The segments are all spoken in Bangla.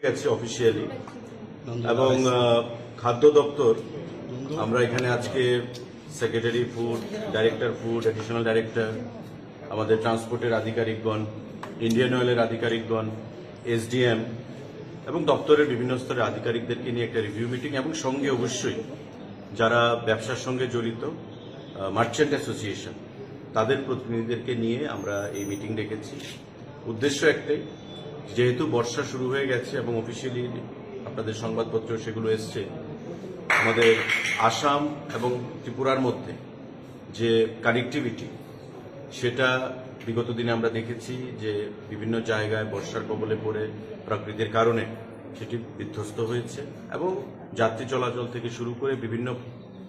গেছে অফিসিয়ালি এবং খাদ্য দপ্তর আমরা এখানে আজকে secretary food, director food, additional director, আমাদের ট্রান্সপোর্টের আধিকারিকগণ, ইন্ডিয়ান অয়েলের আধিকারিকগণ, এসডিএম এবং দপ্তরের বিভিন্ন স্তরের আধিকারিকদেরকে নিয়ে একটা রিভিউ মিটিং এবং সঙ্গে অবশ্যই যারা ব্যবসার সঙ্গে জড়িত মার্চেন্ট অ্যাসোসিয়েশন তাদের প্রতিনিধিদেরকে নিয়ে আমরা এই মিটিং ডেকেছি। উদ্দেশ্য একটাই, যেহেতু বর্ষা শুরু হয়ে গেছে এবং অফিসিয়ালি আপনাদের সংবাদপত্র সেগুলো এসছে, আমাদের আসাম এবং ত্রিপুরার মধ্যে যে কানেক্টিভিটি সেটা বিগত দিনে আমরা দেখেছি যে বিভিন্ন জায়গায় বর্ষার কবলে পড়ে প্রকৃতির কারণে সেটি বিধ্বস্ত হয়েছে এবং যাত্রী চলাচল থেকে শুরু করে বিভিন্ন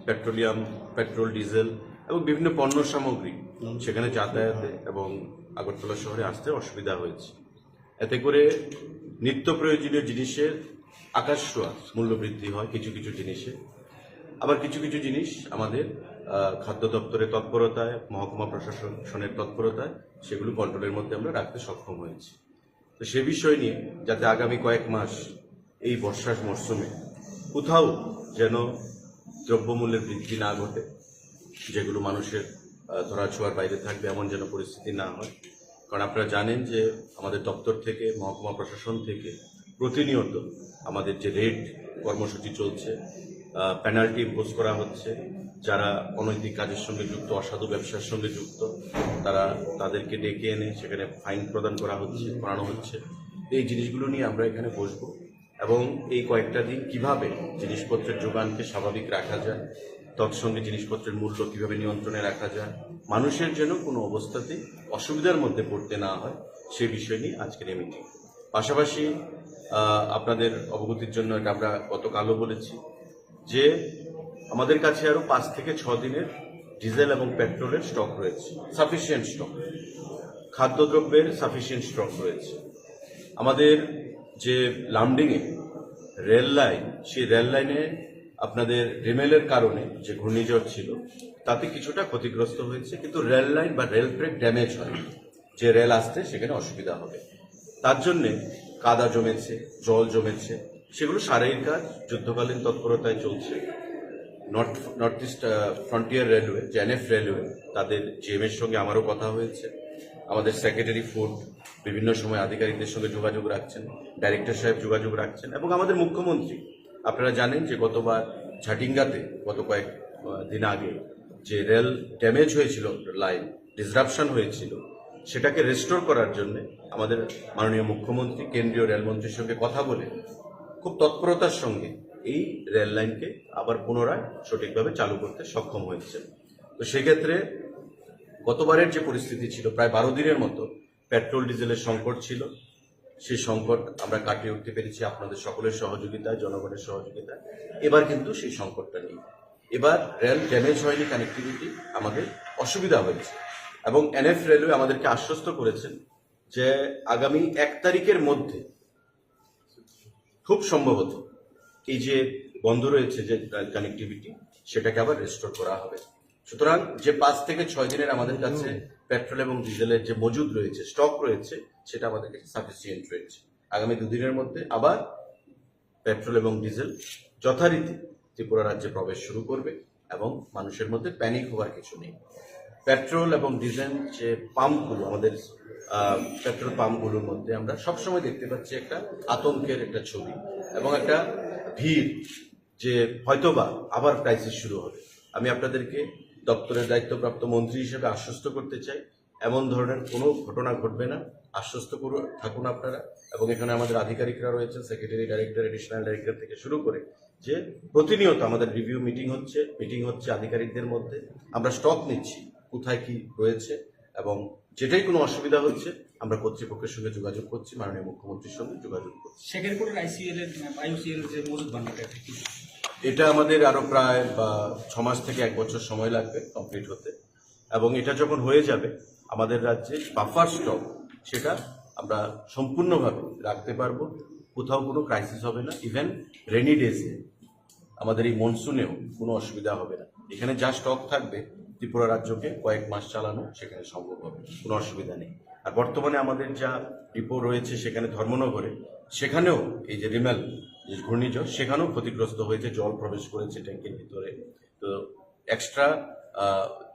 পেট্রোলিয়াম, পেট্রোল, ডিজেল এবং বিভিন্ন পণ্য সামগ্রী সেখানে যাতায়াতে এবং আগরতলা শহরে আসতে অসুবিধা হয়েছে। এতে করে নিত্য প্রয়োজনীয় জিনিসের আকাশছোঁয়া মূল্য বৃদ্ধি হয় কিছু কিছু জিনিসে, আবার কিছু কিছু জিনিস আমাদের খাদ্য দপ্তরের তৎপরতায়, মহকুমা প্রশাসনের তৎপরতায় সেগুলো কন্ট্রোলের মধ্যে আমরা রাখতে সক্ষম হয়েছি। তো সে বিষয় নিয়ে যাতে আগামী কয়েক মাস এই বর্ষার মরশুমে কোথাও যেন দ্রব্যমূল্যের বৃদ্ধি না ঘটে, যেগুলো মানুষের ধরাছোঁয়ার বাইরে থাকবে এমন যেন পরিস্থিতি না হয়। কারণ আপনারা জানেন যে আমাদের দপ্তর থেকে, মহকুমা প্রশাসন থেকে প্রতিনিয়ত আমাদের যে রেড কর্মসূচি চলছে, পেনাল্টি ইম্পোজ করা হচ্ছে, যারা অনৈতিক কাজের সঙ্গে যুক্ত, অসাধু ব্যবসার সঙ্গে যুক্ত, তাদেরকে ডেকে এনে সেখানে ফাইন প্রদান করানো হচ্ছে। এই জিনিসগুলো নিয়ে আমরা এখানে বসবো এবং এই কয়েকটা দিন কিভাবে জিনিসপত্রের যোগানকে স্বাভাবিক রাখা যায়, তৎসঙ্গে জিনিসপত্রের মূল্য কিভাবে নিয়ন্ত্রণে রাখা যায়, মানুষের যেন কোনো অবস্থাতেই অসুবিধার মধ্যে পড়তে না হয়, সে বিষয় নিয়ে আজকের এই মিটিং। পাশাপাশি আপনাদের অবগতির জন্য এটা আমরা গতকালও বলেছি যে আমাদের কাছে আরো 5 থেকে 6 দিনের ডিজেল এবং পেট্রোলের স্টক রয়েছে, সাফিসিয়েন্ট স্টক, খাদ্যদ্রব্যের সাফিসিয়েন্ট স্টক রয়েছে। আমাদের যে লামডিংয়ে রেল লাইন, সেই রেল লাইনে আপনাদের রিমেলের কারণে যে ঘূর্ণিঝড় ছিল তাতে কিছুটা ক্ষতিগ্রস্ত হয়েছে, কিন্তু রেল লাইন বা রেল ট্র্যাক ড্যামেজ হয়, যে রেল আসতে সেখানে অসুবিধা হবে। তার জন্যে কাদা জমেছে, জল জমেছে, সেগুলো সারাইয়ের কাজ যুদ্ধকালীন তৎপরতায় চলছে। নর্থ ইস্ট ফ্রন্টিয়ার রেলওয়ে, যে এনএফ রেলওয়ে, তাদের জিএমের সঙ্গে আমারও কথা হয়েছে। আমাদের সেক্রেটারি ফুড বিভিন্ন সময় আধিকারিকদের সঙ্গে যোগাযোগ রাখছেন, ডাইরেক্টর সাহেব যোগাযোগ রাখছেন এবং আমাদের মুখ্যমন্ত্রী, আপনারা জানেন যে গতবার ঝাটিঙ্গাতে গত কয়েক দিন আগে যে রেল ড্যামেজ হয়েছিল, লাইন ডিসরাপশন হয়েছিল, সেটাকে রেস্টোর করার জন্য আমাদের মাননীয় মুখ্যমন্ত্রী কেন্দ্রীয় রেলমন্ত্রীর সঙ্গে কথা বলে খুব তৎপরতার সঙ্গে এই রেল লাইনকে আবার পুনরায় সঠিকভাবে চালু করতে সক্ষম হয়েছে। তো সেক্ষেত্রে গতবারের যে পরিস্থিতি ছিল, প্রায় 12 দিনের মতো পেট্রোল ডিজেলের সংকট ছিল, সেই সংকট আমরা কাটিয়ে উঠতে পেরেছি আপনাদের সকলের সহযোগিতায়, জনগণের সহযোগিতায়। এবার কিন্তু সেই সংকটটা নেই। এবার রেল ড্যামেজ হয়নি, কানেক্টিভিটি আমাদের অসুবিধা হয়েছে এবং এনএফ রেলওয়ে আমাদেরকে আশ্বস্ত করেছেন যে আগামী 1 তারিখের মধ্যে খুব সম্ভবত এই যে বন্ধ রয়েছে যে কানেক্টিভিটি, সেটাকে আবার রেস্টোর করা হবে। সুতরাং যে 5 থেকে 6 দিনের আমাদের কাছে পেট্রোল এবং ডিজেলের যে মজুদ রয়েছে, স্টক রয়েছে, সেটা আমাদের কাছে সাফিসিয়েন্ট রয়েছে। আগামী 2 দিনের মধ্যে আবার পেট্রোল এবং ডিজেল যথারীতি ত্রিপুরা রাজ্যে প্রবেশ শুরু করবে এবং মানুষের মধ্যে প্যানিক হওয়ার কিছু নেই। পেট্রোল এবং ডিজেল যে পাম্পগুলো, আমাদের পেট্রোল পাম্পগুলোর মধ্যে আমরা সবসময় দেখতে পাচ্ছি একটা আতঙ্কের একটা ছবি এবং একটা ভিড়, যে হয়তোবা আবার ক্রাইসিস শুরু হবে। আমি আপনাদেরকে দপ্তরের দায়িত্বপ্রাপ্ত মন্ত্রী হিসেবে আশ্বস্ত করতে চাই, এমন ধরনের কোনো ঘটনা ঘটবে না। আশ্বস্ত থাকুন আপনারা। এবং এখানে আমাদের আধিকারিকরা রয়েছেন, সেক্রেটারি, ডাইরেক্টর, এডিশনাল ডাইরেক্টর থেকে শুরু করে, যে প্রতিনিয়ত আমাদের রিভিউ মিটিং হচ্ছে আধিকারিকদের মধ্যে। আমরা স্টক নিচ্ছি কোথায় কি রয়েছে এবং যেটাই কোনো অসুবিধা হচ্ছে আমরা কর্তৃপক্ষের সঙ্গে যোগাযোগ করছি, মাননীয় মুখ্যমন্ত্রীর সঙ্গে যোগাযোগ করছি। সেক্রেটারি আইওসিএল যে মজুদ ভান্ডারটা, এটা আমাদের আরো প্রায় 6 মাস থেকে 1 বছর সময় লাগবে কমপ্লিট হতে এবং এটা যখন হয়ে যাবে আমাদের রাজ্যে বাফার স্টক সেটা আমরা সম্পূর্ণভাবে রাখতে পারবো, কোথাও কোনো ক্রাইসিস হবে না। ইভেন রেনি ডেজে আমাদের এই মনসুনেও কোনো অসুবিধা হবে না। এখানে যা স্টক থাকবে ত্রিপুরা রাজ্যকে কয়েক মাস চালানো সেখানে সম্ভব হবে, কোনো অসুবিধা নেই। আর বর্তমানে আমাদের যা ডিপো রয়েছে সেখানে ধর্মনগরে সেখানেও এই যে রিমেল যে ঘূর্ণিঝড় সেখানেও ক্ষতিগ্রস্ত হয়েছে, জল প্রবেশ করেছে ট্যাঙ্কের ভিতরে। তো এক্সট্রা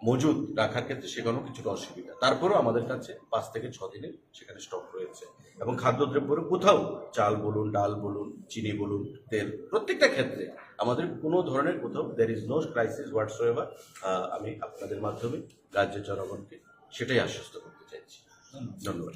মজুদ রাখার ক্ষেত্রে সেখানেও কিছুটা অসুবিধা। তারপরেও আমাদের কাছে 5 থেকে 6 দিনের সেখানে স্টক রয়েছে। এবং খাদ্যদ্রব্যের কোথাও চাল বলুন, ডাল বলুন, চিনি বলুন, তেল, প্রত্যেকটা ক্ষেত্রে আমাদের কোনো ধরনের কোথাও দেয়ার ইজ নো ক্রাইসিস হোয়াটসোএভার। আমি আপনাদের মাধ্যমে রাজ্যের জনগণকে সেটাই আশ্বস্ত করতে চাইছি। ধন্যবাদ।